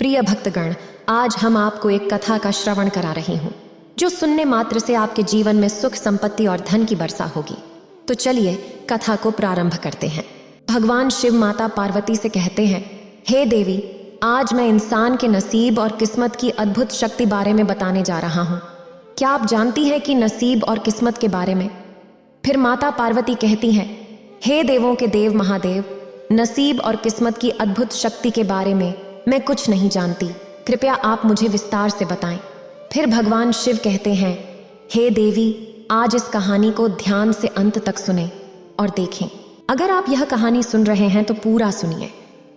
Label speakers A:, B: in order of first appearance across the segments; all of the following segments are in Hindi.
A: प्रिय भक्तगण, आज हम आपको एक कथा का श्रवण करा रही हूँ जो सुनने मात्र से आपके जीवन में सुख, संपत्ति और धन की वर्षा होगी। तो चलिए कथा को प्रारंभ करते हैं। भगवान शिव माता पार्वती से कहते हैं, हे देवी, आज मैं इंसान के नसीब और किस्मत की अद्भुत शक्ति बारे में बताने जा रहा हूँ। क्या आप जानती हैं कि नसीब और किस्मत के बारे में? फिर माता पार्वती कहती हैं, हे देवों के देव महादेव, नसीब और किस्मत की अद्भुत शक्ति के बारे में मैं कुछ नहीं जानती, कृपया आप मुझे विस्तार से बताएं। फिर भगवान शिव कहते हैं, हे देवी, आज इस कहानी को ध्यान से अंत तक सुने और देखें। अगर आप यह कहानी सुन रहे हैं तो पूरा सुनिए।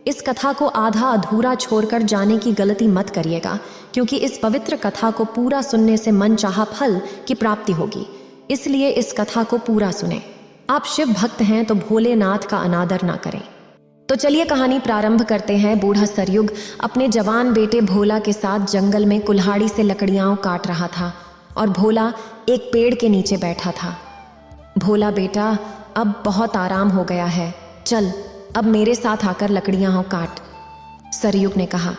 A: इस कथा को आधा अधूरा छोड़कर जाने की गलती मत करिएगा, क्योंकि इस पवित्र कथा को पूरा सुनने से मनचाहा फल की प्राप्ति होगी। इसलिए इस कथा को पूरा सुने। आप शिव भक्त हैं तो भोलेनाथ का अनादर ना करें। तो चलिए कहानी प्रारंभ करते हैं। बूढ़ा सरयुग अपने जवान बेटे भोला के साथ जंगल में कुल्हाड़ी से लकड़ियां काट रहा था और भोला एक पेड़ के नीचे बैठा था। भोला बेटा, अब बहुत आराम हो गया है, चल अब मेरे साथ आकर लकड़ियां काट। सरयुग ने कहा,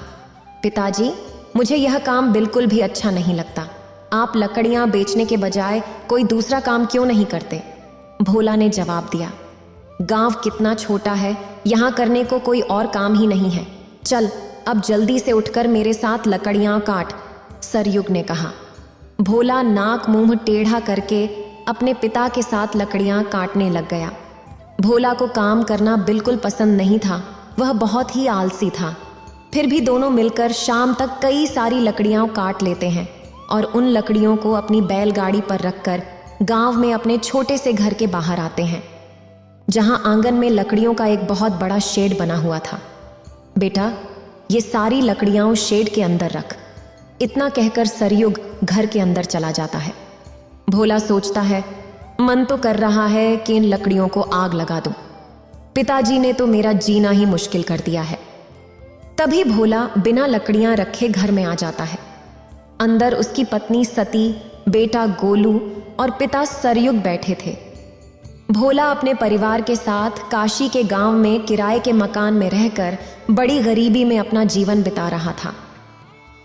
A: पिताजी, मुझे यह काम बिल्कुल भी अच्छा नहीं लगता। आप लकड़ियां बेचने के बजाय कोई दूसरा काम क्यों नहीं करते? भोला ने जवाब दिया, गांव कितना छोटा है, यहाँ करने को कोई और काम ही नहीं है। चल अब जल्दी से उठकर मेरे साथ लकड़ियां काट, सरयुग ने कहा। भोला नाक मुंह टेढ़ा करके अपने पिता के साथ लकड़ियां काटने लग गया। भोला को काम करना बिल्कुल पसंद नहीं था, वह बहुत ही आलसी था। फिर भी दोनों मिलकर शाम तक कई सारी लकड़ियां काट लेते हैं और उन लकड़ियों को अपनी बैलगाड़ी पर रखकर गांव में अपने छोटे से घर के बाहर आते हैं, जहां आंगन में लकड़ियों का एक बहुत बड़ा शेड बना हुआ था। बेटा, ये सारी लकड़ियां उस शेड के अंदर रख। इतना कहकर सरयुग घर के अंदर चला जाता है। भोला सोचता है, मन तो कर रहा है कि इन लकड़ियों को आग लगा दूं। पिताजी ने तो मेरा जीना ही मुश्किल कर दिया है। तभी भोला बिना लकड़ियां रखे घर में आ जाता है। अंदर उसकी पत्नी सती, बेटा गोलू और पिता सरयुग बैठे थे। भोला अपने परिवार के साथ काशी के गांव में किराए के मकान में रहकर बड़ी गरीबी में अपना जीवन बिता रहा था।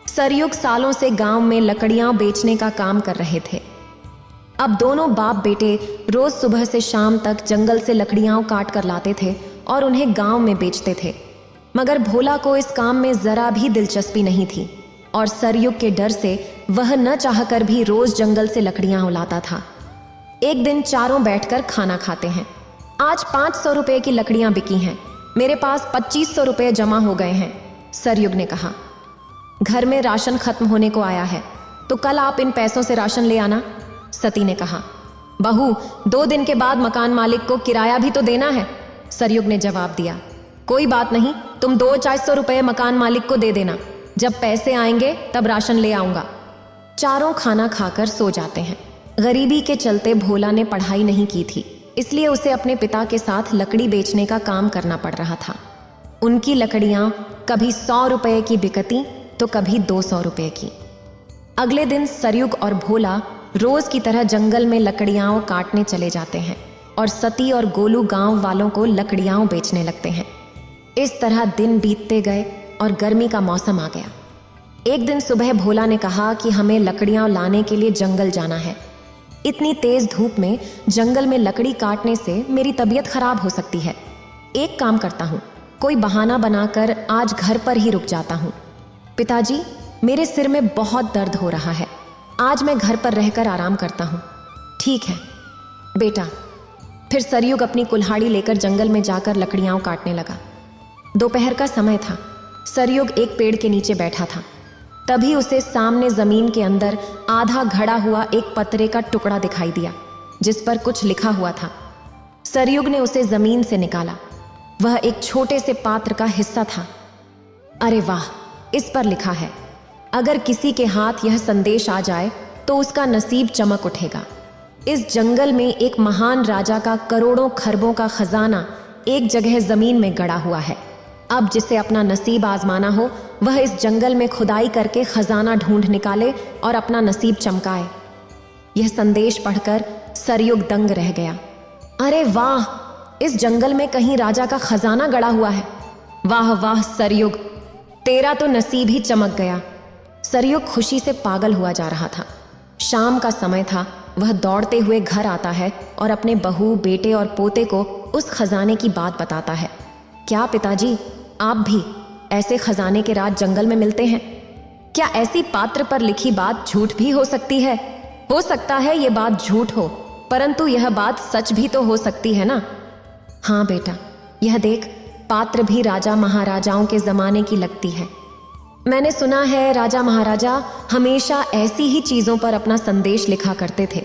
A: सरयुग सालों से गांव में लकड़ियां बेचने का काम कर रहे थे। अब दोनों बाप बेटे रोज सुबह से शाम तक जंगल से लकड़ियां काट कर लाते थे और उन्हें गांव में बेचते थे। मगर भोला को इस काम में जरा भी दिलचस्पी नहीं थी और सरयुग के डर से वह न चाहकर भी रोज जंगल से लकड़ियां लाता था। एक दिन चारों बैठकर खाना खाते हैं। आज 500 रुपए की लकड़ियां बिकी हैं, मेरे पास 2500 रुपए जमा हो गए हैं, सरयुग ने कहा। घर में राशन खत्म होने को आया है, तो कल आप इन पैसों से राशन ले आना, सती ने कहा। बहू, 2 दिन के बाद मकान मालिक को किराया भी तो देना है, सरयुग ने जवाब दिया। कोई बात नहीं, तुम 200-400 रुपए मकान मालिक को दे देना, जब पैसे आएंगे तब राशन ले आऊंगा। चारों खाना खाकर सो जाते हैं। गरीबी के चलते भोला ने पढ़ाई नहीं की थी, इसलिए उसे अपने पिता के साथ लकड़ी बेचने का काम करना पड़ रहा था। उनकी लकड़ियां कभी 100 रुपए की बिकती तो कभी 200 रुपए की। अगले दिन सरयुग और भोला रोज की तरह जंगल में लकड़ियां काटने चले जाते हैं और सती और गोलू गांव वालों को लकड़ियां बेचने लगते हैं। इस तरह दिन बीतते गए और गर्मी का मौसम आ गया। एक दिन सुबह भोला ने कहा कि हमें लकड़ियां लाने के लिए जंगल जाना है। इतनी तेज धूप में जंगल में लकड़ी काटने से मेरी तबीयत खराब हो सकती है। एक काम करता हूँ, कोई बहाना बनाकर आज घर पर ही रुक जाता हूँ। पिताजी, मेरे सिर में बहुत दर्द हो रहा है, आज मैं घर पर रहकर आराम करता हूँ। ठीक है बेटा। फिर सरयुग अपनी कुल्हाड़ी लेकर जंगल में जाकर लकड़ियां काटने लगा। दोपहर का समय था। सरयुग एक पेड़ के नीचे बैठा था। तभी उसे सामने जमीन के अंदर आधा घड़ा हुआ एक पतरे का टुकड़ा दिखाई दिया, जिस पर कुछ लिखा हुआ था। सरयुग ने उसे जमीन से निकाला। वह एक छोटे से पात्र का हिस्सा था। अरे वाह, इस पर लिखा है, अगर किसी के हाथ यह संदेश आ जाए तो उसका नसीब चमक उठेगा। इस जंगल में एक महान राजा का करोड़ों खरबों का खजाना एक जगह जमीन में गड़ा हुआ है। अब जिसे अपना नसीब आजमाना हो, वह इस जंगल में खुदाई करके खजाना ढूंढ निकाले और अपना नसीब चमकाए। यह संदेश पढ़कर सरयुग दंग रह गया। अरे वाह, इस जंगल में कहीं राजा का खजाना गड़ा हुआ है। वाह वाह सरयुग, तेरा तो नसीब ही चमक गया। सरयुग खुशी से पागल हुआ जा रहा था। शाम का समय था। वह दौड़ते हुए घर आता है और अपने बहू, बेटे और पोते को उस खजाने की बात बताता है। क्या पिताजी, आप भी ऐसे खजाने के राज जंगल में मिलते हैं? क्या ऐसी पात्र पर लिखी बात झूठ भी हो सकती है? हो सकता है ये बात झूठ हो, परंतु यह बात सच भी तो हो सकती है ना। हाँ बेटा, यह देख, पात्र भी राजा महाराजाओं के जमाने की लगती है। मैंने सुना है राजा महाराजा हमेशा ऐसी ही चीजों पर अपना संदेश लिखा करते थे।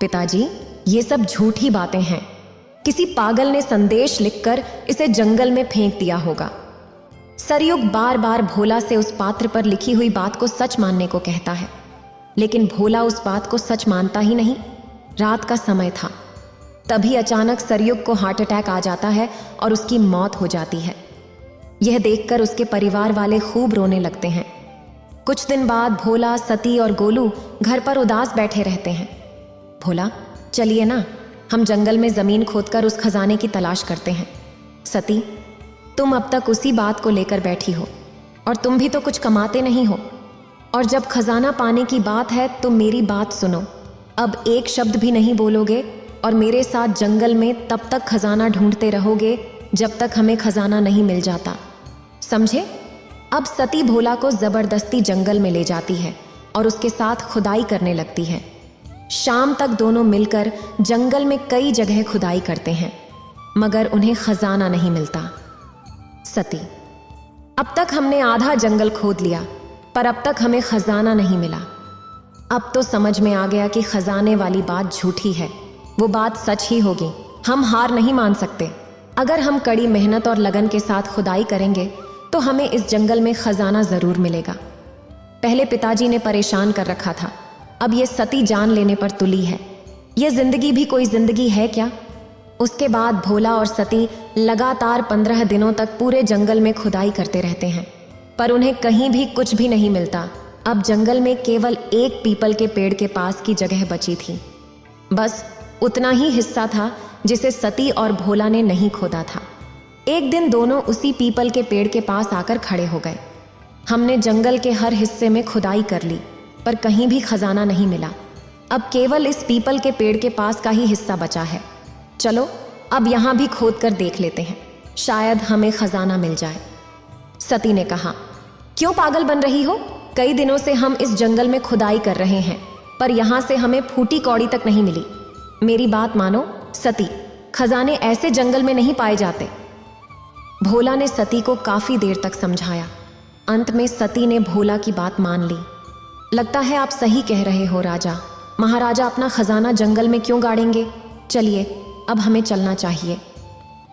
A: पिताजी, ये सब झूठी बातें हैं। किसी पागल ने संदेश लिखकर इसे जंगल में फेंक दिया होगा। सरयुग बार बार भोला से उस पात्र पर लिखी हुई बात को सच मानने को कहता है, लेकिन भोला उस बात को सच मानता ही नहीं। रात का समय था। तभी अचानक सरयुग को हार्ट अटैक आ जाता है और उसकी मौत हो जाती है। यह देखकर उसके परिवार वाले खूब रोने लगते हैं। कुछ दिन बाद भोला, सती और गोलू घर पर उदास बैठे रहते हैं। भोला, चलिए ना, हम जंगल में जमीन खोदकर उस खजाने की तलाश करते हैं। सती, तुम अब तक उसी बात को लेकर बैठी हो और तुम भी तो कुछ कमाते नहीं हो। और जब खजाना पाने की बात है तो मेरी बात सुनो। अब एक शब्द भी नहीं बोलोगे और मेरे साथ जंगल में तब तक खजाना ढूंढते रहोगे जब तक हमें खजाना नहीं मिल जाता, समझे? अब सती भोला को जबरदस्ती जंगल में ले जाती है और उसके साथ खुदाई करने लगती है। शाम तक दोनों मिलकर जंगल में कई जगह खुदाई करते हैं, मगर उन्हें खजाना नहीं मिलता। सती, अब तक हमने आधा जंगल खोद लिया, पर अब तक हमें खजाना नहीं मिला। अब तो समझ में आ गया कि खजाने वाली बात झूठी है, वो बात सच ही होगी। हम हार नहीं मान सकते। अगर हम कड़ी मेहनत और लगन के साथ खुदाई करेंगे तो हमें इस जंगल में खजाना जरूर मिलेगा। पहले पिताजी ने परेशान कर रखा था, अब ये सती जान लेने पर तुली है। ये जिंदगी भी कोई जिंदगी है क्या? उसके बाद भोला और सती लगातार 15 दिनों तक पूरे जंगल में खुदाई करते रहते हैं, पर उन्हें कहीं भी कुछ भी नहीं मिलता। अब जंगल में केवल एक पीपल के पेड़ के पास की जगह बची थी। बस उतना ही हिस्सा था जिसे सती और भोला ने नहीं खोदा था। एक दिन दोनों उसी पीपल के पेड़ के पास आकर खड़े हो गए। हमने जंगल के हर हिस्से में खुदाई कर ली, पर कहीं भी खजाना नहीं मिला। अब केवल इस पीपल के पेड़ के पास का ही हिस्सा बचा है। चलो अब यहां भी खोद कर देख लेते हैं, शायद हमें खजाना मिल जाए। सती ने कहा, क्यों पागल बन रही हो? कई दिनों से हम इस जंगल में खुदाई कर रहे हैं, पर यहां से हमें फूटी कौड़ी तक नहीं मिली। मेरी बात मानो सती, खजाने ऐसे जंगल में नहीं पाए जाते। भोला ने सती को काफी देर तक समझाया। अंत में सती ने भोला की बात मान ली। लगता है आप सही कह रहे हो राजा। महाराजा अपना खजाना जंगल में क्यों गाड़ेंगे? चलिए अब हमें चलना चाहिए।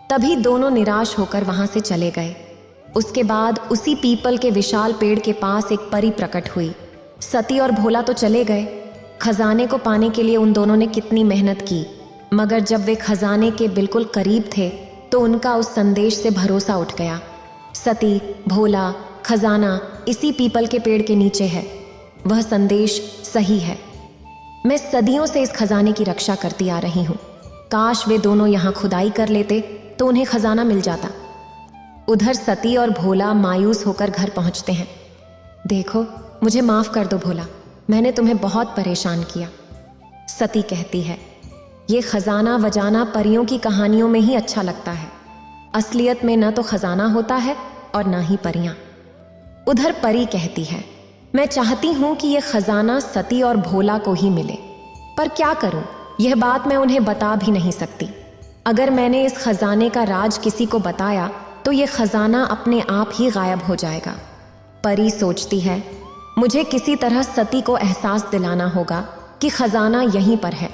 A: तभी दोनों निराश होकर वहां से चले गए। उसके बाद उसी पीपल के विशाल पेड़ के पास एक परी प्रकट हुई। सती और भोला तो चले गए। खजाने को पाने के लिए उन दोनों ने कितनी मेहनत की, मगर जब वे खजाने के बिल्कुल करीब थे तो उनका उस संदेश से भरोसा उठ गया। सती, भोला, खजाना इसी पीपल के पेड़ के नीचे है। वह संदेश सही है। मैं सदियों से इस खजाने की रक्षा करती आ रही हूँ। काश वे दोनों यहाँ खुदाई कर लेते तो उन्हें खजाना मिल जाता। उधर सती और भोला मायूस होकर घर पहुँचते हैं। देखो, मुझे माफ कर दो भोला, मैंने तुम्हें बहुत परेशान किया। सती कहती है, ये खजाना वजाना परियों की कहानियों में ही अच्छा लगता है। असलियत में न तो खजाना होता है और ना ही परियां। उधर परी कहती है, मैं चाहती हूं कि यह खजाना सती और भोला को ही मिले, पर क्या करूं, यह बात मैं उन्हें बता भी नहीं सकती। अगर मैंने इस खजाने का राज किसी को बताया तो यह खजाना अपने आप ही गायब हो जाएगा। परी सोचती है, मुझे किसी तरह सती को एहसास दिलाना होगा कि खजाना यहीं पर है।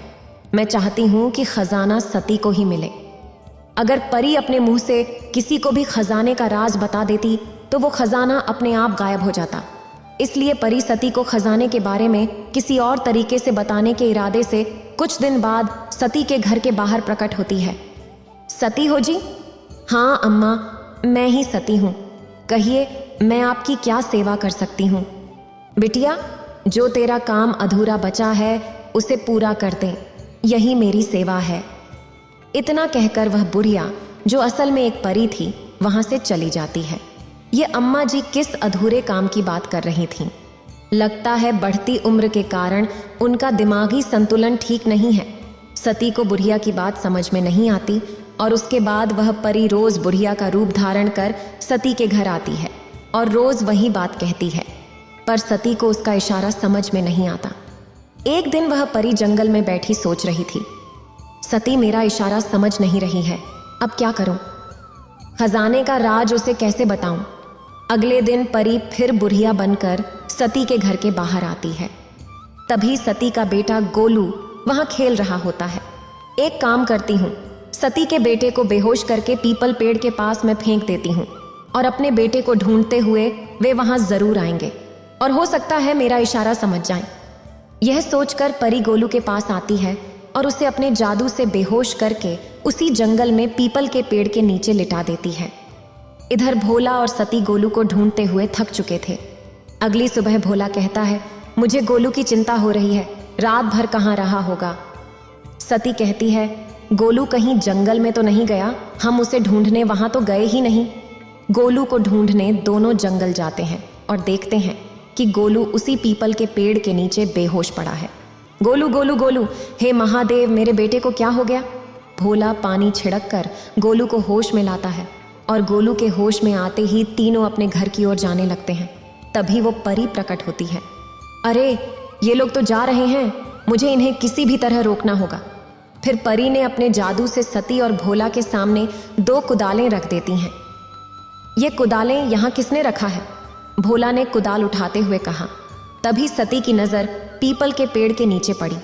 A: मैं चाहती हूं कि खजाना सती को ही मिले। अगर परी अपने मुंह से किसी को भी खजाने का राज बता देती तो वो खजाना अपने आप गायब हो जाता। इसलिए परी सती को खजाने के बारे में किसी और तरीके से बताने के इरादे से कुछ दिन बाद सती के घर के बाहर प्रकट होती है। सती हो जी? हाँ अम्मा, मैं ही सती हूँ। कहिए, मैं आपकी क्या सेवा कर सकती हूँ? बिटिया, जो तेरा काम अधूरा बचा है उसे पूरा कर दे, यही मेरी सेवा है। इतना कहकर वह बुढ़िया, जो असल में एक परी थी, वहां से चली जाती है। ये अम्मा जी किस अधूरे काम की बात कर रही थीं। लगता है बढ़ती उम्र के कारण उनका दिमागी संतुलन ठीक नहीं है। सती को बुढ़िया की बात समझ में नहीं आती और उसके बाद वह परी रोज बुढ़िया का रूप धारण कर सती के घर आती है और रोज वही बात कहती है, पर सती को उसका इशारा समझ में नहीं आता। एक दिन वह परी जंगल में बैठी सोच रही थी, सती मेरा इशारा समझ नहीं रही है, अब क्या करूं? खजाने का राज उसे कैसे बताऊं? अगले दिन परी फिर बुढ़िया बनकर सती के घर के बाहर आती है। तभी सती का बेटा गोलू वहां खेल रहा होता है। एक काम करती हूँ, सती के बेटे को बेहोश करके पीपल पेड़ के पास मैं फेंक देती हूँ और अपने बेटे को ढूंढते हुए वे वहां जरूर आएंगे और हो सकता है मेरा इशारा समझ जाएं। यह सोचकर परी गोलू के पास आती है और उसे अपने जादू से बेहोश करके उसी जंगल में पीपल के पेड़ के नीचे लिटा देती है। इधर भोला और सती गोलू को ढूंढते हुए थक चुके थे। अगली सुबह भोला कहता है, मुझे गोलू की चिंता हो रही है, रात भर कहाँ रहा होगा? सती कहती है, गोलू कहीं जंगल में तो नहीं गया, हम उसे ढूंढने वहां तो गए ही नहीं। गोलू को ढूंढने दोनों जंगल जाते हैं और देखते हैं कि गोलू उसी पीपल के पेड़ के नीचे बेहोश पड़ा है। गोलू गोलू गोलू, हे महादेव, मेरे बेटे को क्या हो गया? भोला पानी छिड़क कर गोलू को होश में लाता है और गोलू के होश में आते ही तीनों अपने घर की ओर जाने लगते हैं। तभी वो परी प्रकट होती है। अरे ये लोग तो जा रहे हैं, मुझे इन्हें किसी भी तरह रोकना होगा। फिर परी ने अपने जादू से सती और भोला के सामने 2 कुदालें रख देती हैं। ये कुदालें यहाँ किसने रखा है? भोला ने कुदाल उठाते हुए कहा। तभी सती की नज़र पीपल के पेड़ के नीचे पड़ी।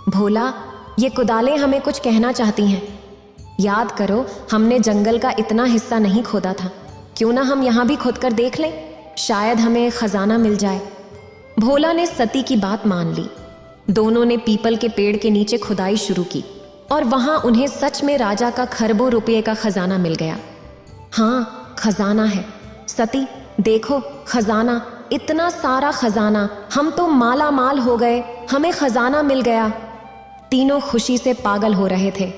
A: भोला, ये कुदालें हमें कुछ कहना चाहती हैं। याद करो, हमने जंगल का इतना हिस्सा नहीं खोदा था, क्यों ना हम यहाँ भी खोद कर देख लें, शायद हमें खजाना मिल जाए। भोला ने सती की बात मान ली। दोनों ने पीपल के पेड़ के नीचे खुदाई शुरू की और वहां उन्हें सच में राजा का खरबों रुपये का खजाना मिल गया। हाँ, खजाना है। सती देखो, खजाना, इतना सारा खजाना, हम तो माला माल हो गए, हमें खजाना मिल गया। तीनों खुशी से पागल हो रहे थे।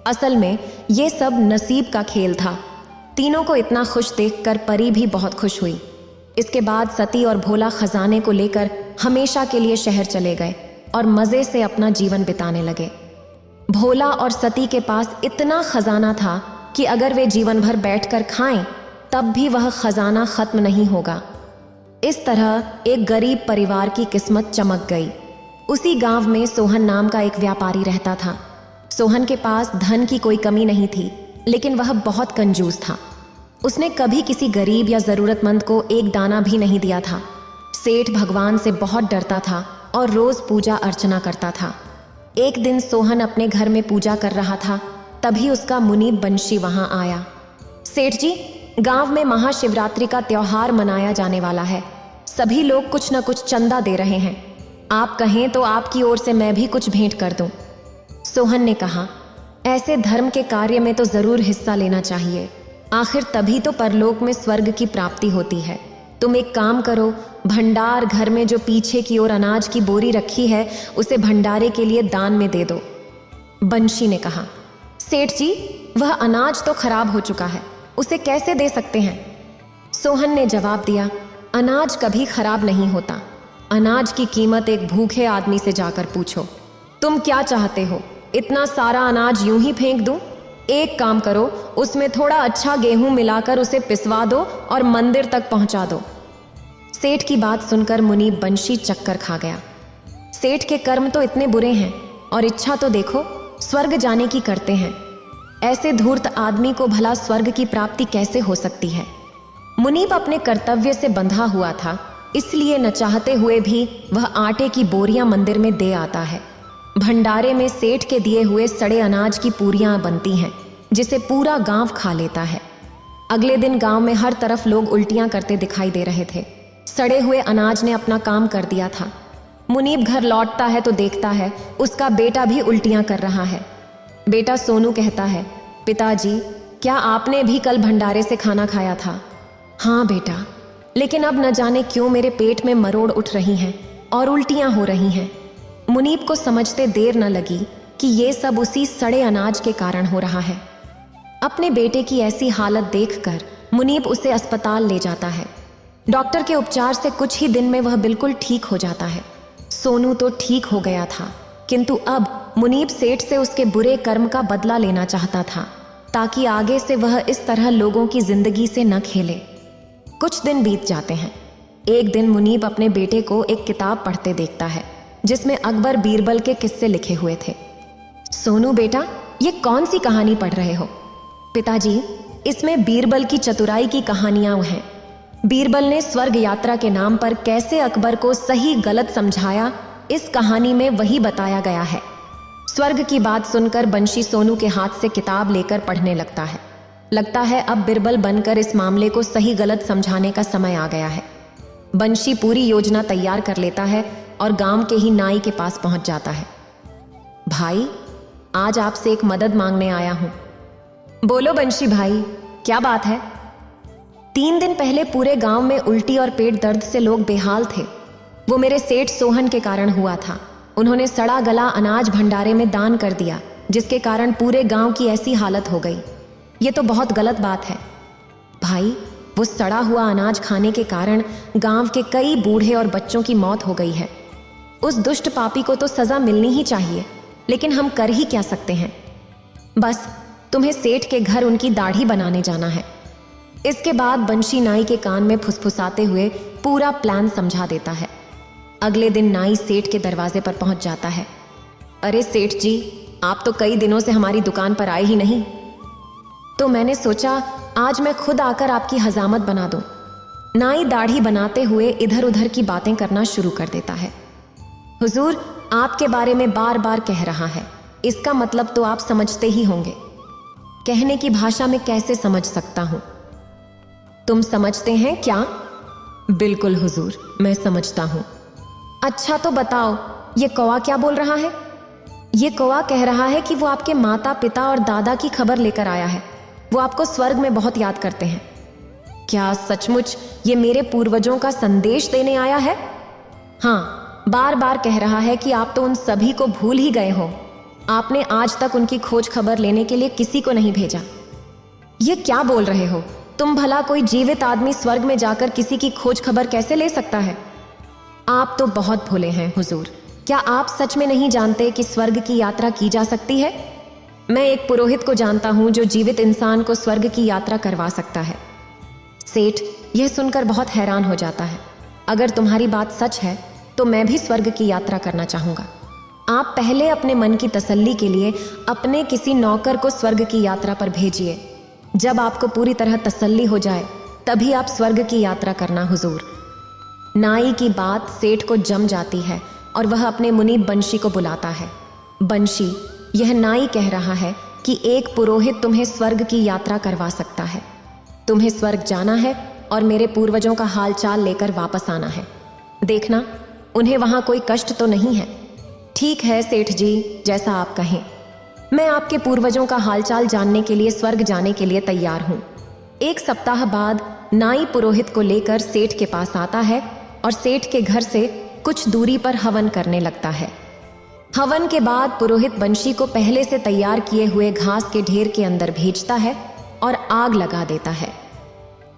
A: असल में ये सब नसीब का खेल था। तीनों को इतना खुश देखकर परी भी बहुत खुश हुई। इसके बाद सती और भोला खजाने को लेकर हमेशा के लिए शहर चले गए और मजे से अपना जीवन बिताने लगे। भोला और सती के पास इतना खजाना था कि अगर वे जीवन भर बैठकर खाएं तब भी वह खजाना खत्म नहीं होगा। इस तरह एक गरीब परिवार की किस्मत चमक गई। उसी गांव में सोहन नाम का एक व्यापारी रहता था। सोहन के पास धन की कोई कमी नहीं थी, लेकिन वह बहुत कंजूस था। उसने कभी किसी गरीब या जरूरतमंद को एक दाना भी नहीं दिया था। सेठ भगवान से बहुत डरता था और रोज पूजा अर्चना करता था। एक दिन सोहन अपने घर में पूजा कर रहा था, तभी उसका मुनीब बंशी वहां आया। सेठ जी, गांव में महाशिवरात्रि का त्योहार मनाया जाने वाला है। सभी लोग कुछ न कुछ चंदा दे रहे हैं। आप कहें तो आपकी ओर से मैं भी कुछ भेंट कर दूं। सोहन ने कहा, ऐसे धर्म के कार्य में तो जरूर हिस्सा लेना चाहिए, आखिर तभी तो परलोक में स्वर्ग की प्राप्ति होती है। तुम एक काम करो, भंडार घर में जो पीछे की ओर अनाज की बोरी रखी है उसे भंडारे के लिए दान में दे दो। बंशी ने कहा, सेठ जी, वह अनाज तो खराब हो चुका है, उसे कैसे दे सकते हैं? सोहन ने जवाब दिया, अनाज कभी खराब नहीं होता। अनाज की कीमत एक भूखे आदमी से जाकर पूछो। तुम क्या चाहते हो, इतना सारा अनाज यूं ही फेंक दूं? एक काम करो, उसमें थोड़ा अच्छा गेहूं मिलाकर उसे पिसवा दो और मंदिर तक पहुंचा दो। सेठ की बात सुनकर मुनीब बंशी चक्कर खा गया। सेठ के कर्म तो इतने बुरे हैं और इच्छा तो देखो, स्वर्ग जाने की करते हैं। ऐसे धूर्त आदमी को भला स्वर्ग की प्राप्ति कैसे हो सकती है? मुनीब अपने कर्तव्य से बंधा हुआ था, इसलिए न चाहते हुए भी वह आटे की बोरियां मंदिर में दे आता है। भंडारे में सेठ के दिए हुए सड़े अनाज की पूरियां बनती हैं, जिसे पूरा गांव खा लेता है। अगले दिन गांव में हर तरफ लोग उल्टियां करते दिखाई दे रहे थे। सड़े हुए अनाज ने अपना काम कर दिया था। मुनीब घर लौटता है तो देखता है उसका बेटा भी उल्टियां कर रहा है। बेटा सोनू कहता है, पिताजी, क्या आपने भी कल भंडारे से खाना खाया था? हाँ बेटा, लेकिन अब न जाने क्यों मेरे पेट में मरोड़ उठ रही हैं और उल्टियां हो रही हैं। मुनीब को समझते देर न लगी कि ये सब उसी सड़े अनाज के कारण हो रहा है। अपने बेटे की ऐसी हालत देखकर मुनीब उसे अस्पताल ले जाता है। डॉक्टर के उपचार से कुछ ही दिन में वह बिल्कुल ठीक हो जाता है। सोनू तो ठीक हो गया था, किंतु अब मुनीब सेठ से उसके बुरे कर्म का बदला लेना चाहता था, ताकि आगे से वह इस तरह लोगों की जिंदगी से न खेले। कुछ दिन बीत जाते हैं। एक दिन मुनीब अपने बेटे को एक किताब पढ़ते देखता है, जिसमें अकबर बीरबल के किस्से लिखे हुए थे। सोनू बेटा, ये कौन सी कहानी पढ़ रहे हो? पिताजी, इसमें बीरबल की चतुराई की कहानियां हैं। बीरबल ने स्वर्ग यात्रा के नाम पर कैसे अकबर को सही गलत समझाया, इस कहानी में वही बताया गया है। स्वर्ग की बात सुनकर बंशी सोनू के हाथ से किताब लेकर पढ़ने लगता है अब बीरबल बनकर इस मामले को सही गलत समझाने का समय आ गया है। बंशी पूरी योजना तैयार कर लेता है और गांव के ही नाई के पास पहुंच जाता है। भाई, आज आपसे एक मदद मांगने आया हूं। बोलो बंशी भाई, क्या बात है? 3 दिन पहले पूरे गांव में उल्टी और पेट दर्द से लोग बेहाल थे। वो मेरे सेठ सोहन के कारण हुआ था। उन्होंने सड़ा गला अनाज भंडारे में दान कर दिया, जिसके कारण पूरे गांव की ऐसी हालत हो गई। ये तो बहुत गलत बात है भाई। वो सड़ा हुआ अनाज खाने के कारण गांव के कई बूढ़े और बच्चों की मौत हो गई है। उस दुष्ट पापी को तो सजा मिलनी ही चाहिए, लेकिन हम कर ही क्या सकते हैं? बस तुम्हें सेठ के घर उनकी दाढ़ी बनाने जाना है। इसके बाद बंशी नाई के कान में फुसफुसाते हुए पूरा प्लान समझा देता है। अगले दिन नाई सेठ के दरवाजे पर पहुंच जाता है। अरे सेठ जी, आप तो कई दिनों से हमारी दुकान पर आए ही नहीं, तो मैंने सोचा आज मैं खुद आकर आपकी हजामत बना दूं। नाई दाढ़ी बनाते हुए इधर उधर की बातें करना शुरू कर देता है। हुजूर, आपके बारे में बार बार कह रहा है, इसका मतलब तो आप समझते ही होंगे। कहने की भाषा में कैसे समझ सकता हूं? तुम समझते हैं क्या? बिल्कुल हुजूर, मैं समझता हूं। अच्छा तो बताओ, ये कौवा क्या बोल रहा है? ये कौवा कह रहा है कि वो आपके माता पिता और दादा की खबर लेकर आया है। वो आपको स्वर्ग में बहुत याद करते हैं। क्या सचमुच ये मेरे पूर्वजों का संदेश देने आया है? हाँ, बार बार कह रहा है कि आप तो उन सभी को भूल ही गए हो। आपने आज तक उनकी खोज खबर लेने के लिए किसी को नहीं भेजा। ये क्या बोल रहे हो तुम? भला कोई जीवित आदमी स्वर्ग में जाकर किसी की खोज खबर कैसे ले सकता है? आप तो बहुत भोले हैं हुजूर। क्या आप सच में नहीं जानते कि स्वर्ग की यात्रा की जा सकती है? मैं एक पुरोहित को जानता हूं जो जीवित इंसान को स्वर्ग की यात्रा करवा सकता है। सेठ यह सुनकर बहुत हैरान हो जाता है। अगर तुम्हारी बात सच है तो मैं भी स्वर्ग की यात्रा करना चाहूंगा। आप पहले अपने मन की तसल्ली के लिए अपने किसी नौकर को स्वर्ग की यात्रा पर भेजिए। जब आपको पूरी तरह तसल्ली हो जाए तभी आप स्वर्ग की यात्रा करना हुजूर। नाई की बात सेठ को जम जाती है और वह अपने मुनीब बंशी को बुलाता है। बंशी, यह नाई कह रहा है कि एक पुरोहित तुम्हें स्वर्ग की यात्रा करवा सकता है। तुम्हें स्वर्ग जाना है और मेरे पूर्वजों का हालचाल लेकर वापस आना है। देखना, उन्हें वहां कोई कष्ट तो नहीं है। ठीक है सेठ जी, जैसा आप कहें। मैं आपके पूर्वजों का हालचाल जानने के लिए स्वर्ग जाने के लिए तैयार हूं। 1 सप्ताह बाद नाई पुरोहित को लेकर सेठ के पास आता है और सेठ के घर से कुछ दूरी पर हवन करने लगता है। हवन के बाद पुरोहित बंशी को पहले से तैयार किए हुए घास के ढेर के अंदर भेजता है और आग लगा देता है।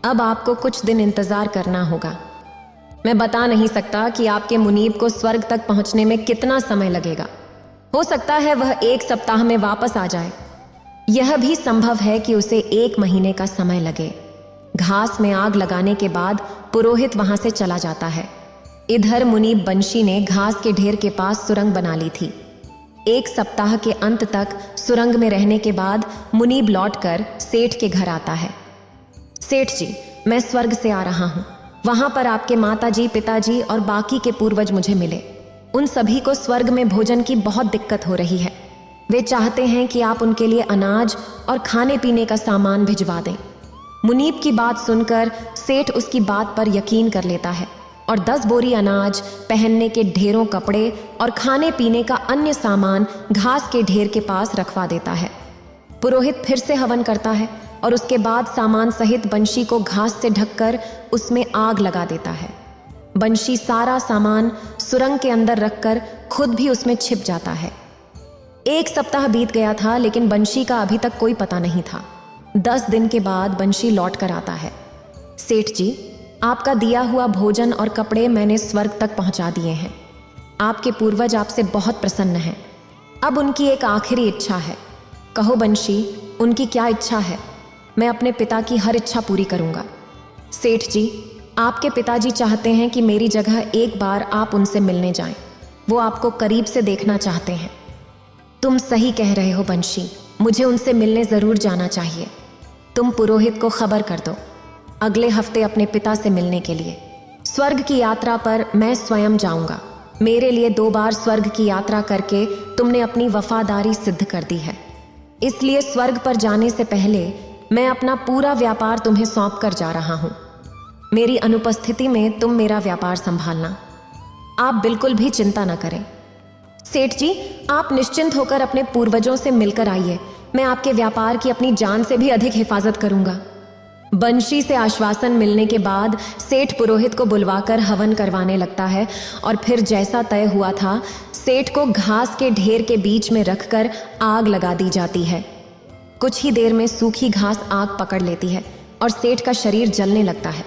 A: अब आपको कुछ दिन इंतजार करना होगा। मैं बता नहीं सकता कि आपके मुनीब को स्वर्ग तक पहुंचने में कितना समय लगेगा। हो सकता है वह 1 सप्ताह में वापस आ जाए। यह भी संभव है कि उसे 1 महीने का समय लगे। घास में आग लगाने के बाद पुरोहित वहां से चला जाता है। इधर मुनीब बंशी ने घास के ढेर के पास सुरंग बना ली थी। 1 सप्ताह के अंत तक सुरंग में रहने के बाद मुनीब लौटकर सेठ के घर आता है। सेठ जी, मैं स्वर्ग से आ रहा हूँ। वहां पर आपके माताजी, पिताजी और बाकी के पूर्वज मुझे मिले। उन सभी को स्वर्ग में भोजन की बहुत दिक्कत हो रही है। वे चाहते हैं कि आप उनके लिए अनाज और खाने पीने का सामान भिजवा दें। मुनीब की बात सुनकर सेठ उसकी बात पर यकीन कर लेता है और 10 बोरी अनाज, पहनने के ढेरों कपड़े और खाने पीने का अन्य सामान घास के ढेर के पास रखवा देता है। पुरोहित फिर से हवन करता है और उसके बाद सामान सहित बंशी को घास से ढककर उसमें आग लगा देता है। बंशी सारा सामान सुरंग के अंदर रखकर खुद भी उसमें छिप जाता है। 1 सप्ताह बीत गया था, लेकिन बंशी का अभी तक कोई पता नहीं था। 10 दिन के बाद बंशी लौट कर आता है। सेठ जी, आपका दिया हुआ भोजन और कपड़े मैंने स्वर्ग तक पहुंचा दिए हैं। आपके पूर्वज आपसे बहुत प्रसन्न हैं। अब उनकी एक आखिरी इच्छा है। कहो बंशी, उनकी क्या इच्छा है? मैं अपने पिता की हर इच्छा पूरी करूंगा। सेठ जी, आपके पिताजी चाहते हैं कि मेरी जगह एक बार आप उनसे मिलने जाएं। वो आपको करीब से देखना चाहते हैं। तुम सही कह रहे हो बंशी, मुझे उनसे मिलने जरूर जाना चाहिए। तुम पुरोहित को खबर कर दो अगले हफ्ते अपने पिता से मिलने के लिए। स्वर्ग की यात्रा पर मैं स्वयं जाऊंगा। मेरे लिए 2 बार स्वर्ग की यात्रा करके तुमने अपनी वफादारी सिद्ध कर दी है। इसलिए स्वर्ग पर जाने से पहले मैं अपना पूरा व्यापार तुम्हें सौंप कर जा रहा हूं। मेरी अनुपस्थिति में तुम मेरा व्यापार संभालना। आप बिल्कुल भी चिंता न करें। सेठ जी, आप निश्चिंत होकर अपने पूर्वजों से मिलकर आइए। मैं आपके व्यापार की अपनी जान से भी अधिक हिफाजत करूंगा। बंशी से आश्वासन मिलने के बाद सेठ पुरोहित को बुलवाकर हवन करवाने लगता है और फिर जैसा तय हुआ था, सेठ को घास के ढेर के बीच में रखकर आग लगा दी जाती है। कुछ ही देर में सूखी घास आग पकड़ लेती है और सेठ का शरीर जलने लगता है।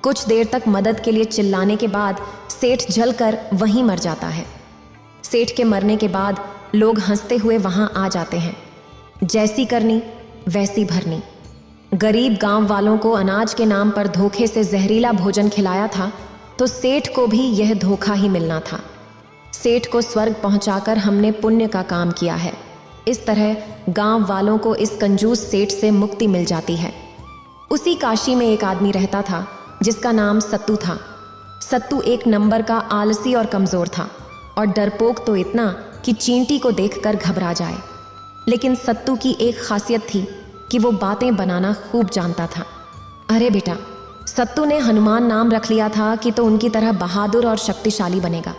A: कुछ देर तक मदद के लिए चिल्लाने के बाद सेठ जलकर वहीं मर जाता है। सेठ के मरने के बाद लोग हंसते हुए वहां आ जाते हैं। जैसी करनी वैसी भरनी। गरीब गांव वालों को अनाज के नाम पर धोखे से जहरीला भोजन खिलाया था, तो सेठ को भी यह धोखा ही मिलना था। सेठ को स्वर्ग पहुंचाकर हमने पुण्य का काम किया है। इस तरह गांव वालों को इस कंजूस सेठ से मुक्ति मिल जाती है। उसी काशी में एक आदमी रहता था जिसका नाम सत्तू था। सत्तू एक नंबर का आलसी और कमजोर था और डरपोक तो इतना कि चींटी को देखकर घबरा जाए। लेकिन सत्तू की एक खासियत थी कि वो बातें बनाना खूब जानता था। अरे बेटा, सत्तू ने हनुमान नाम रख लिया था कि तो उनकी तरह बहादुर और शक्तिशाली बनेगा,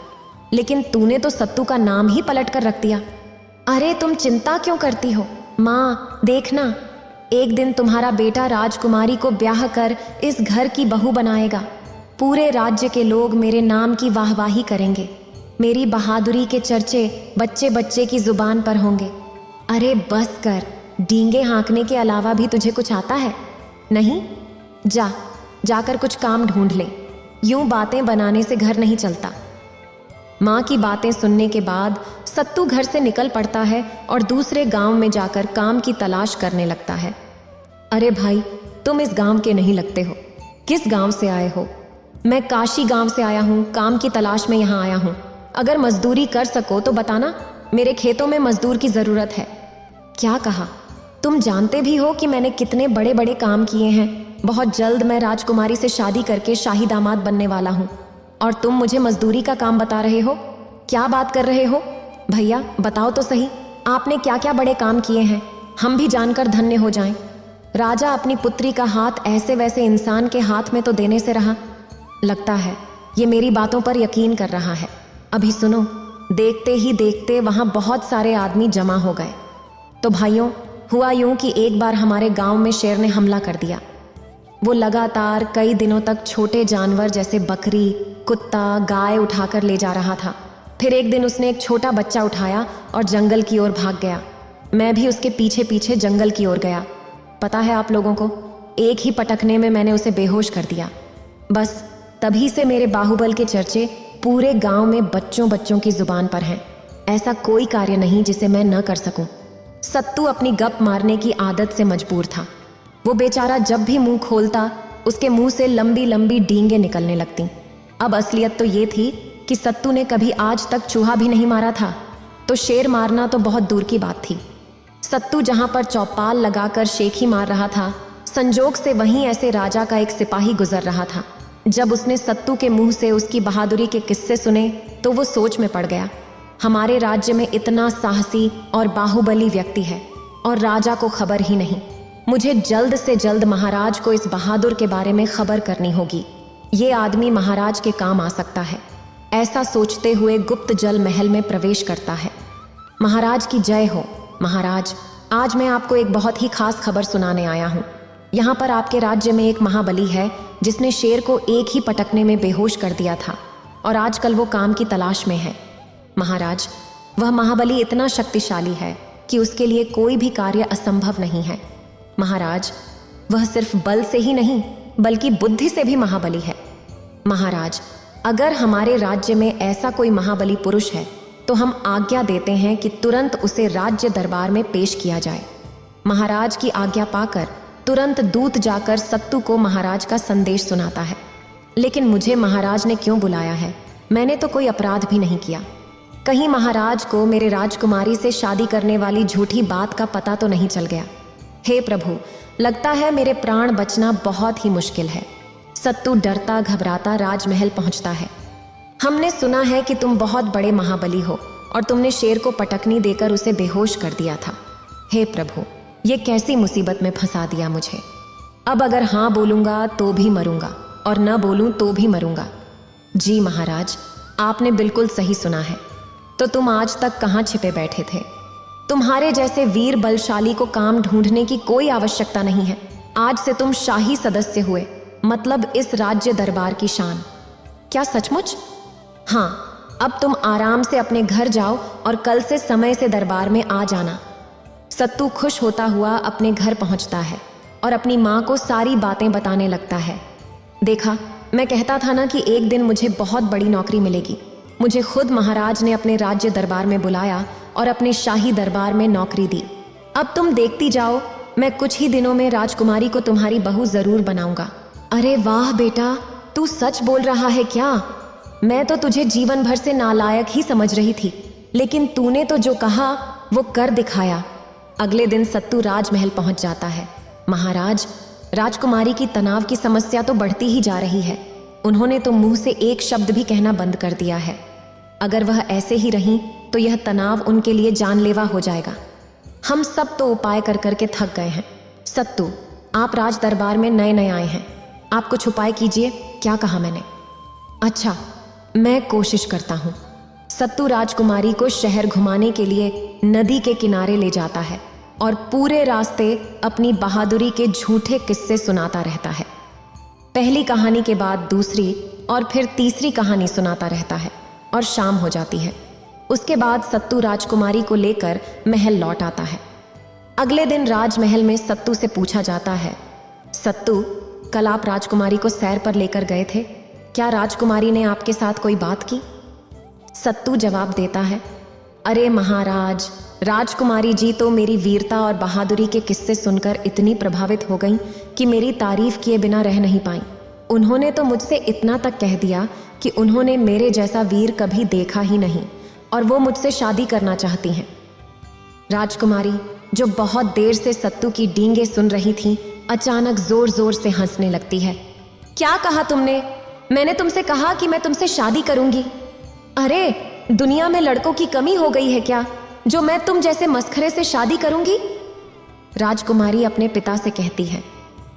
A: लेकिन तूने तो सत्तू का नाम ही पलट कर रख दिया। अरे तुम चिंता क्यों करती हो माँ, देखना एक दिन तुम्हारा बेटा राजकुमारी को ब्याह कर इस घर की बहू बनाएगा। पूरे राज्य के लोग मेरे नाम की वाहवाही करेंगे। मेरी बहादुरी के चर्चे बच्चे बच्चे की जुबान पर होंगे। अरे बस कर, डींगे हाँकने के अलावा भी तुझे कुछ आता है? नहीं, जाकर कुछ काम ढूंढ ले। यूं बातें बनाने से घर नहीं चलता। माँ की बातें सुनने के बाद सत्तू घर से निकल पड़ता है और दूसरे गांव में जाकर काम की तलाश करने लगता है। अरे भाई, तुम इस गांव के नहीं लगते हो। किस गांव से आए हो? मैं काशी गांव से आया हूँ, काम की तलाश में यहाँ आया हूँ। अगर मजदूरी कर सको तो बताना, मेरे खेतों में मजदूर की जरूरत है। क्या कहा? तुम जानते भी हो कि मैंने कितने बड़े बड़े काम किए हैं। बहुत जल्द मैं राजकुमारी से शादी करके शाही दामाद बनने वाला हूँ, और तुम मुझे मजदूरी का काम बता रहे हो? क्या बात कर रहे हो? भैया बताओ तो सही, आपने क्या क्या बड़े काम किए हैं, हम भी जानकर धन्य हो जाएं। राजा अपनी पुत्री का हाथ ऐसे वैसे इंसान के हाथ में तो देने से रहा। लगता है ये मेरी बातों पर यकीन कर रहा है। अभी सुनो। देखते ही देखते वहां बहुत सारे आदमी जमा हो गए। तो भाइयों, हुआ यूं कि एक बार हमारे गांव में शेर ने हमला कर दिया। वो लगातार कई दिनों तक छोटे जानवर जैसे बकरी, कुत्ता, गाय उठाकर ले जा रहा था। फिर एक दिन उसने एक छोटा बच्चा उठाया और जंगल की ओर भाग गया। मैं भी उसके पीछे पीछे जंगल की ओर गया। पता है आप लोगों को, एक ही पटकने में मैंने उसे बेहोश कर दिया। बस तभी से मेरे बाहुबल के चर्चे पूरे गांव में बच्चों बच्चों की जुबान पर हैं। ऐसा कोई कार्य नहीं जिसे मैं न कर सकूं। सत्तू अपनी गप मारने की आदत से मजबूर था। वो बेचारा जब भी मुंह खोलता, उसके मुंह से लंबी लंबी डींगे निकलने लगती। अब असलियत तो ये थी कि सत्तू ने कभी आज तक चूहा भी नहीं मारा था, तो शेर मारना तो बहुत दूर की बात थी। सत्तू जहां पर चौपाल लगाकर शेखी मार रहा था, संजोग से वहीं ऐसे राजा का एक सिपाही गुजर रहा था। जब उसने सत्तू के मुंह से उसकी बहादुरी के किस्से सुने तो वो सोच में पड़ गया। हमारे राज्य में इतना साहसी और बाहुबली व्यक्ति है और राजा को खबर ही नहीं। मुझे जल्द से जल्द महाराज को इस बहादुर के बारे में खबर करनी होगी। ये आदमी महाराज के काम आ सकता है। ऐसा सोचते हुए गुप्त जल महल में प्रवेश करता है। महाराज की जय हो। महाराज, आज मैं आपको एक बहुत ही खास खबर सुनाने आया हूँ। यहाँ पर आपके राज्य में एक महाबली है जिसने शेर को एक ही पटकने में बेहोश कर दिया था और आजकल वो काम की तलाश में है। महाराज, वह महाबली इतना शक्तिशाली है कि उसके लिए कोई भी कार्य असंभव नहीं है। महाराज, वह सिर्फ बल से ही नहीं बल्कि बुद्धि से भी महाबली है। महाराज, अगर हमारे राज्य में ऐसा कोई महाबली पुरुष है तो हम आज्ञा देते हैं कि तुरंत उसे राज्य दरबार में पेश किया जाए। महाराज की आज्ञा पाकर तुरंत दूत जाकर सत्तू को महाराज का संदेश सुनाता है। लेकिन मुझे महाराज ने क्यों बुलाया है? मैंने तो कोई अपराध भी नहीं किया। कहीं महाराज को मेरे राजकुमारी से शादी करने वाली झूठी बात का पता तो नहीं चल गया? हे प्रभु, लगता है मेरे प्राण बचना बहुत ही मुश्किल है। सत्तू डरता घबराता राजमहल पहुंचता है। हमने सुना है कि तुम बहुत बड़े महाबली हो और तुमने शेर को पटकनी देकर उसे बेहोश कर दिया था। हे प्रभु, ये कैसी मुसीबत में फंसा दिया मुझे। अब अगर हाँ बोलूंगा तो भी मरूंगा और न बोलूं तो भी मरूंगा। जी महाराज, आपने बिल्कुल सही सुना है। तो तुम आज तक कहाँ छिपे बैठे थे? तुम्हारे जैसे वीर बलशाली को काम ढूंढने की कोई आवश्यकता नहीं है। आज से तुम शाही सदस्य हुए, मतलब इस राज्य दरबार की शान। क्या सचमुच? हाँ, अब तुम आराम से अपने घर जाओ और कल से समय से दरबार में आ जाना। सत्तू खुश होता हुआ अपने घर पहुंचता है और अपनी माँ को सारी बातें बताने लगता है। देखा, मैं कहता था ना कि एक दिन मुझे बहुत बड़ी नौकरी मिलेगी। मुझे खुद महाराज ने अपने राज्य दरबार में बुलाया और अपने शाही दरबार में नौकरी दी। अब तुम देखती जाओ, मैं कुछ ही दिनों में राजकुमारी को तुम्हारी बहू जरूर बनाऊंगा। अरे वाह बेटा, तू सच बोल रहा है क्या? मैं तो तुझे जीवन भर से नालायक ही समझ रही थी, लेकिन तूने तो जो कहा वो कर दिखाया। अगले दिन सत्तू राजमहल पहुंच जाता है। महाराज, राजकुमारी की तनाव की समस्या तो बढ़ती ही जा रही है। उन्होंने तो मुंह से एक शब्द भी कहना बंद कर दिया है। अगर वह ऐसे ही रहीं तो यह तनाव उनके लिए जानलेवा हो जाएगा। हम सब तो उपाय कर करके थक गए हैं। सत्तू, आप राज दरबार में नए नए आए हैं, आप कुछ उपाय कीजिए। क्या कहा मैंने? अच्छा, मैं कोशिश करता हूँ। सत्तू राजकुमारी को शहर घुमाने के लिए नदी के किनारे ले जाता है और पूरे रास्ते अपनी बहादुरी के झूठे किस्से सुनाता रहता है। पहली कहानी के बाद दूसरी और फिर तीसरी कहानी सुनाता रहता है और शाम हो जाती है। उसके बाद सत्तू राजकुमारी को लेकर महल लौट आता है। अगले दिन राजमहल में सत्तू से पूछा जाता है, सत्तू, कल आप राजकुमारी को सैर पर लेकर गए थे, क्या राजकुमारी ने आपके साथ कोई बात की? सत्तू जवाब देता है, अरे महाराज, राजकुमारी जी तो मेरी वीरता और बहादुरी के किस्से सुनकर इतनी प्रभावित हो गईं कि मेरी तारीफ किए बिना रह नहीं पाईं। उन्होंने तो मुझसे इतना तक कह दिया कि उन्होंने मेरे जैसा वीर कभी देखा ही नहीं और वो मुझसे शादी करना चाहती हैं। राजकुमारी, जो बहुत देर से सत्तू की डींगे सुन रही थी, अचानक जोर जोर से हंसने लगती है। क्या कहा तुमने? मैंने तुमसे कहा कि मैं तुमसे शादी करूंगी। अरे, दुनिया में लड़कों की कमी हो गई है क्या, जो मैं तुम जैसे मस्खरे से शादी करूंगी? राजकुमारी अपने पिता से कहती है,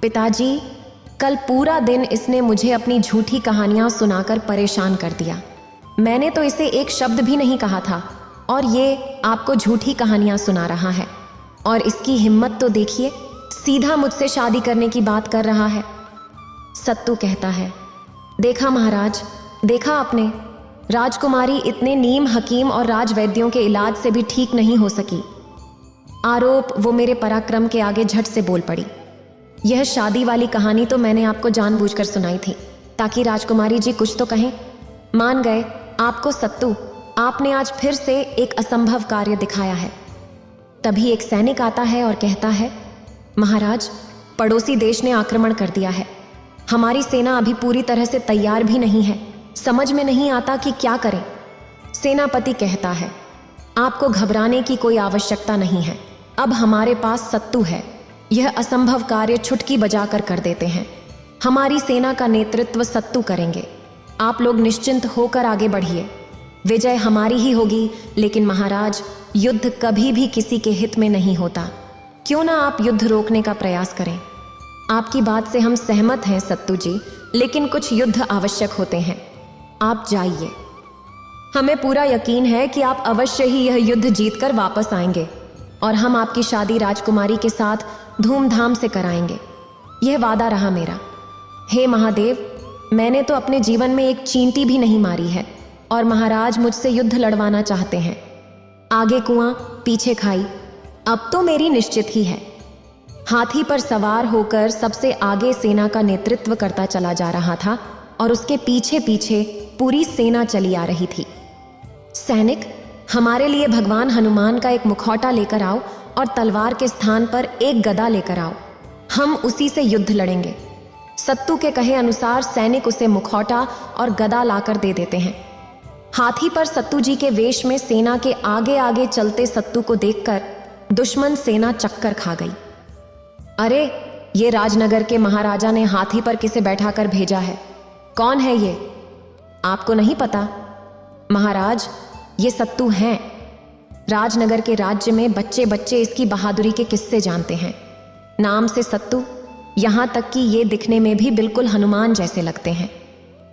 A: पिताजी, कल पूरा दिन इसने मुझे अपनी झूठी कहानियां सुनाकर परेशान कर दिया। मैंने तो इसे एक शब्द भी नहीं कहा था और ये आपको झूठी कहानियां सुना रहा है। और इसकी हिम्मत तो देखिए, सीधा मुझसे शादी करने की बात कर रहा है। सत्तू कहता है, देखा महाराज, देखा आपने, राजकुमारी इतने नीम हकीम और राजवैद्यों के इलाज से भी ठीक नहीं हो सकी। आरोप वो मेरे पराक्रम के आगे झट से बोल पड़ी। यह शादी वाली कहानी तो मैंने आपको जानबूझकर सुनाई थी ताकि राजकुमारी जी कुछ तो कहें। मान गए आपको सत्तू, आपने आज फिर से एक असंभव कार्य दिखाया है। तभी एक सैनिक आता है और कहता है, महाराज, पड़ोसी देश ने आक्रमण कर दिया है। हमारी सेना अभी पूरी तरह से तैयार भी नहीं है। समझ में नहीं आता कि क्या करें। सेनापति कहता है, आपको घबराने की कोई आवश्यकता नहीं है। अब हमारे पास सत्तू है। यह असंभव कार्य चुटकी बजाकर कर देते हैं। हमारी सेना का नेतृत्व सत्तू करेंगे। आप लोग निश्चिंत होकर आगे बढ़िए। विजय हमारी ही होगी। लेकिन महाराज, युद्ध कभी भी किसी के हित में नहीं होता। क्यों ना आप युद्ध रोकने का प्रयास करें। आपकी बात से हम सहमत हैं सत्तू जी, लेकिन कुछ युद्ध आवश्यक होते हैं। आप जाइए। हमें पूरा यकीन है कि आप अवश्य ही यह युद्ध जीतकर वापस आएंगे और हम आपकी शादी राजकुमारी के साथ धूमधाम से कराएंगे। यह वादा रहा मेरा। हे महादेव, मैंने तो अपने जीवन में एक चींटी भी नहीं मारी है और महाराज मुझसे युद्ध लड़वाना चाहते हैं। आगे कुआं पीछे खाई, अब तो मेरी निश्चित ही है। हाथी पर सवार होकर सबसे आगे सेना का नेतृत्व करता चला जा रहा था और उसके पीछे पीछे पूरी सेना चली आ रही थी। सैनिक, हमारे लिए भगवान हनुमान का एक मुखौटा लेकर आओ और तलवार के स्थान पर एक गदा लेकर आओ, हम उसी से युद्ध लड़ेंगे। सत्तू के कहे अनुसार सैनिक उसे मुखौटा और गदा लाकर दे देते हैं। हाथी पर सत्तू जी के वेश में सेना के आगे आगे चलते सत्तू को देखकर दुश्मन सेना चक्कर खा गई। अरे, ये राजनगर के महाराजा ने हाथी पर किसे बैठाकर भेजा है? कौन है ये? आपको नहीं पता? महाराज, ये सत्तू हैं। राजनगर के राज्य में बच्चे बच्चे इसकी बहादुरी के किस्से जानते हैं। नाम से सत्तू, यहां तक कि ये दिखने में भी बिल्कुल हनुमान जैसे लगते हैं।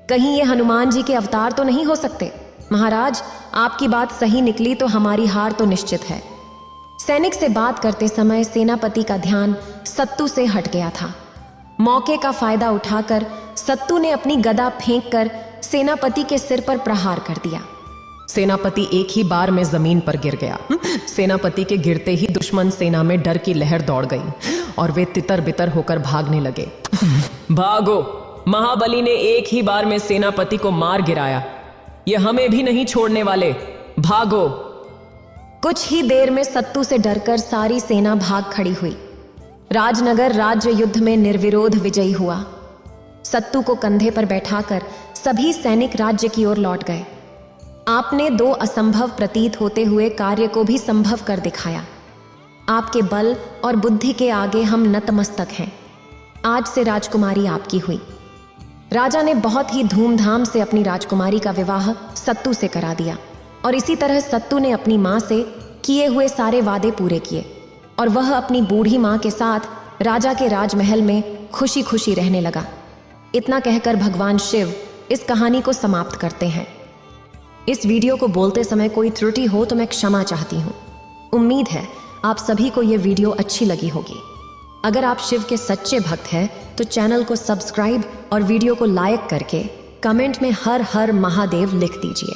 A: कहीं ये हनुमान जी के अवतार तो नहीं हो सकते? महाराज, आपकी बात सही निकली तो हमारी हार तो निश्चित है। सैनिक से बात करते समय सेनापति का ध्यान सत्तू से हट गया था। मौके का फायदा उठाकर सत्तू ने अपनी गदा फेंककर सेनापति के सिर पर प्रहार कर दिया।
B: सेनापति एक ही बार में जमीन पर गिर गया। सेनापति के गिरते ही दुश्मन सेना में डर की लहर दौड़ गई और वे तितर बितर होकर भागने लगे। भागो, महाबली ने एक ही बार में सेनापति को मार गिराया, ये हमें भी नहीं छोड़ने वाले, भागो।
A: कुछ ही देर में सत्तू से डरकर सारी सेना भाग खड़ी हुई। राजनगर राज्य युद्ध में निर्विरोध विजयी हुआ। सत्तू को कंधे पर बैठाकर सभी सैनिक राज्य की ओर लौट गए। आपने दो असंभव प्रतीत होते हुए कार्य को भी संभव कर दिखाया। आपके बल और बुद्धि के आगे हम नतमस्तक हैं। आज से राजकुमारी आपकी हुई। राजा ने बहुत ही धूमधाम से अपनी राजकुमारी का विवाह सत्तू से करा दिया और इसी तरह सत्तू ने अपनी मां से किए हुए सारे वादे पूरे किए और वह अपनी बूढ़ी मां के साथ राजा के राजमहल में खुशी खुशी रहने लगा। इतना कहकर भगवान शिव इस कहानी को समाप्त करते हैं। इस वीडियो को बोलते समय कोई त्रुटि हो तो मैं क्षमा चाहती हूँ। उम्मीद है आप सभी को यह वीडियो अच्छी लगी होगी। अगर आप शिव के सच्चे भक्त हैं तो चैनल को सब्सक्राइब और वीडियो को लाइक करके कमेंट में हर हर महादेव लिख दीजिए।